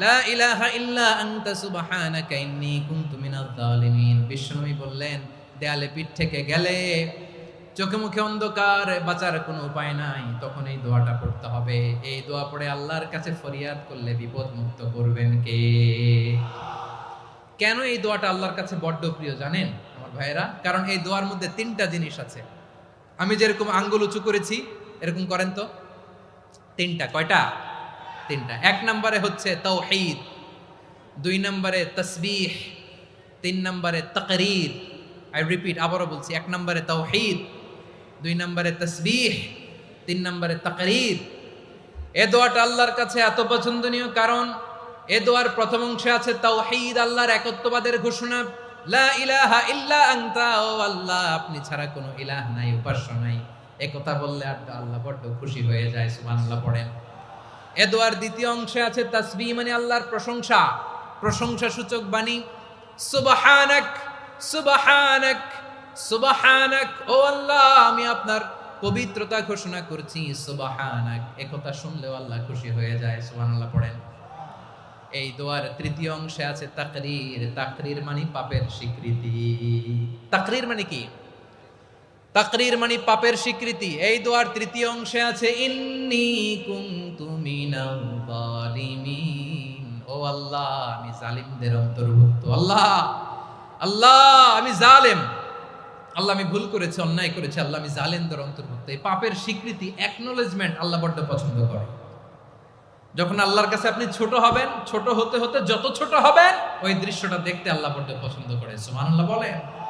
লা ইলাহা ইল্লা আনতা সুবহানাকা ইন্নী কুনতু মিনাজ জালিমিন। বিশ্বনবী বললেন, দেয়ালে পিঠ থেকে গেলে, চোখে মুখে অন্ধকার, বাঁচার কোনো উপায় নাই, তখন এই দোয়াটা পড়তে হবে। এই দোয়া পড়ে আল্লাহর কাছে ফরিয়াদ করলে বিপদ মুক্ত করবেন কে? কেন এই দোয়াটা আল্লাহর কাছে বড্ড প্রিয় জানেন আমার ভাইয়েরা? কারণ এই দোয়ার মধ্যে তিনটা জিনিস আছে। আমি যেরকম আঙ্গুল উঁচু করেছি, এরকম করেন তো। তিনটা। কয়টা? তিনটা। এক নম্বরে হচ্ছে তাওহীদ, দুই নম্বরে তাসবিহ, তিন নম্বরে তাকরীর। আই রিপিট, আবারও বলছি, এক নম্বরে তাওহীদ, দুই নম্বরে তাসবিহ, তিন নম্বরে তাকরীর। এ দোয়াটা আল্লাহর কাছে এত পছন্দনীয় কারণ এ দোয়ার প্রথম অংশে আছে তাওহীদ, আল্লাহর একত্ববাদের ঘোষণা। লা ইলাহা ইল্লা আনতা, ও আল্লাহ, আপনি ছাড়া কোনো ইলাহ নাই, উপাস্য নাই। এ কথা বললে আল্লাহ বড্ড খুশি হয়ে যায়। সুবহানাল্লাহ পড়েন। এ দোয়ার দ্বিতীয় অংশে আছে তাসবিহ, মানে আল্লাহর প্রশংসা, প্রশংসা সূচক বাণী। সুবহানাক, সুবহানাক, সুবহানাক, ও আল্লাহ, আমি আপনার পবিত্রতা ঘোষণা করছি। সুবহানাক, এ কথা শুনলেও আল্লাহ খুশি হয়ে যায়। সুবহানাল্লাহ পড়েন। এই দোয়ার তৃতীয় অংশে আছে তাকরীর। তাকরীর মানে পাপের স্বীকৃতি। তাকরীর মানে কি? তাকরীর মানে পাপের স্বীকৃতি। এই দোয়ার তৃতীয় অংশে আছে ইন্নী কুনতু মিনাল জালিমিন, ও আল্লাহ, আমি জালিমদের অন্তর্ভুক্ত। আল্লাহ, আল্লাহ, আমি জালেম। আল্লাহ, আমি ভুল করেছি, অন্যায় করেছি। আল্লাহ, আমি জালেমদের অন্তর্ভুক্ত। এই পাপের স্বীকৃতি, অ্যাকনোলেজমেন্ট আল্লাহ বড্ড পছন্দ করে। যখন আল্লাহর কাছে আপনি ছোট হবেন, ছোট হতে হতে যত ছোট হবেন, ওই দৃশ্যটা দেখতে আল্লাহ বড্ড পছন্দ করে। সুবহানাল্লাহ বলেন।